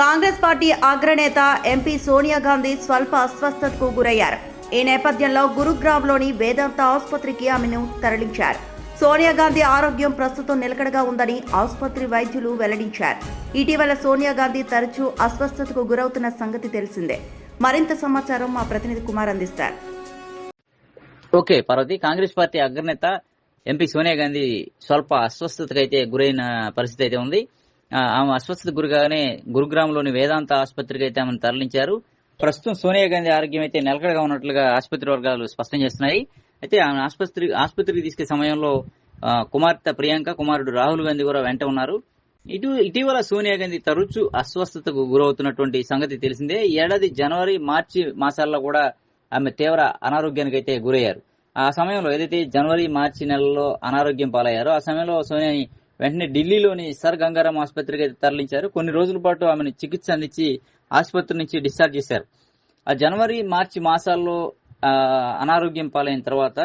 Congress party అగ్రనేత MP Sonia Gandhi స్వల్ప అస్వస్థతకు గురయ్యారు. ఈ నేపథ్యంలో గురుగ్రామ్లోని వేదాంత ఆసుపత్రికి ఆమెను తరలించారు. సోనియా గాంధీ ఆరోగ్యం ప్రస్తుతం నిలకడగా ఉందని ఆసుపత్రి వైద్యులు వెల్లడించారు. ఇటీవల సోనియా గాంధీ తరచూ అస్వస్థతకు గురవుతున్న సంగతి తెలిసిందే. మరింత సమాచారం మా ప్రతినిధి కుమార్ అందిస్తారు. ఓకే పార్వతి, కాంగ్రెస్ పార్టీ అగ్రనేత ఎంపీ సోనియా గాంధీ స్వల్ప అస్వస్థతకు అయితే గురైన పరిస్థితి అయితే ఉంది. ఆమె అస్వస్థత గురిగానే గురుగ్రామ్లోని వేదాంత ఆసుపత్రికి అయితే ఆమెను తరలించారు. ప్రస్తుతం సోనియా గాంధీ ఆరోగ్యం అయితే నిలకడగా ఉన్నట్లుగా ఆసుపత్రి వర్గాలు స్పష్టం చేస్తున్నాయి. అయితే ఆమె ఆసుపత్రికి తీసుకెళ్లే సమయంలో కుమార్తె ప్రియాంక, కుమారుడు రాహుల్ గాంధీ కూడా వెంట ఉన్నారు. ఇటీవల సోనియా గాంధీ తరచూ అస్వస్థతకు గురవుతున్నటువంటి సంగతి తెలిసిందే. ఈ ఏడాది జనవరి, మార్చి మాసాల్లో కూడా ఆమె తీవ్ర అనారోగ్యానికి అయితే గురయ్యారు. ఆ సమయంలో ఏదైతే జనవరి, మార్చి నెలల్లో అనారోగ్యం పాలయ్యారో ఆ సమయంలో సోనియాని వెంటనే ఢిల్లీలోని సర్ గంగారాం ఆసుపత్రికి అయితే తరలించారు. కొన్ని రోజుల పాటు ఆమెను చికిత్స అందించి ఆసుపత్రి నుంచి డిశ్చార్జ్ చేశారు. ఆ జనవరి, మార్చి మాసాల్లో అనారోగ్యం పాలైన తర్వాత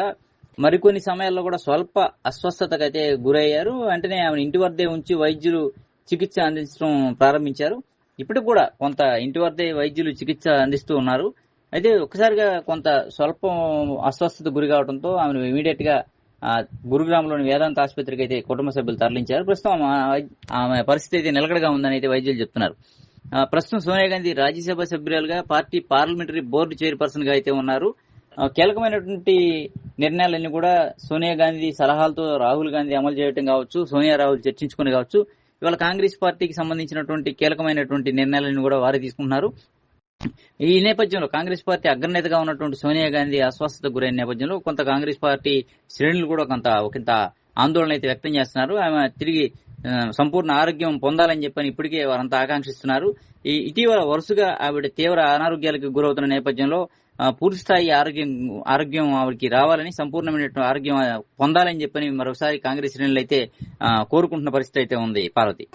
మరికొన్ని సమయాల్లో కూడా స్వల్ప అస్వస్థతకు అయితే గురయ్యారు. వెంటనే ఆమెను ఇంటి వద్దే ఉంచి వైద్యులు చికిత్స అందించడం ప్రారంభించారు. ఇప్పటికి కూడా కొంత ఇంటి వద్దే వైద్యులు చికిత్స అందిస్తూ ఉన్నారు. అయితే ఒక్కసారిగా కొంత స్వల్పం అస్వస్థత గురి కావడంతో ఆమెను ఇమీడియట్ గా గురుగ్రామ్లోని వేదాంత ఆసుపత్రికి అయితే కుటుంబ సభ్యులు తరలించారు. ప్రస్తుతం ఆమె పరిస్థితి అయితే నిలకడగా ఉందని అయితే వైద్యులు చెప్తున్నారు. ప్రస్తుతం సోనియా గాంధీ రాజ్యసభ సభ్యురాలుగా, పార్టీ పార్లమెంటరీ బోర్డు చైర్పర్సన్ గా అయితే ఉన్నారు. కీలకమైనటువంటి నిర్ణయాలన్నీ కూడా సోనియా గాంధీ సలహాలతో రాహుల్ గాంధీ అమలు చేయడం కావచ్చు, సోనియా రాహుల్ చర్చించుకుని కావచ్చు, ఇవాళ కాంగ్రెస్ పార్టీకి సంబంధించినటువంటి కీలకమైనటువంటి నిర్ణయాలను కూడా వారే తీసుకుంటున్నారు. ఈ నేపథ్యంలో కాంగ్రెస్ పార్టీ అగ్రనేతగా ఉన్నటువంటి సోనియా గాంధీ అస్వస్థత గురైన నేపథ్యంలో కొంత కాంగ్రెస్ పార్టీ శ్రేణులు కూడా కొంత ఆందోళన అయితే వ్యక్తం చేస్తున్నారు. ఆమె తిరిగి సంపూర్ణ ఆరోగ్యం పొందాలని చెప్పని ఇప్పటికే వారంతా ఆకాంక్షిస్తున్నారు. ఇటీవల వరుసగా ఆవిడ తీవ్ర అనారోగ్యాలకు గురవుతున్న నేపథ్యంలో పూర్తిస్థాయి ఆరోగ్యం ఆవిడకి రావాలని, సంపూర్ణమైన ఆరోగ్యం పొందాలని చెప్పని మరోసారి కాంగ్రెస్ శ్రేణులు అయితే కోరుకుంటున్న పరిస్థితి అయితే ఉంది పార్వతి.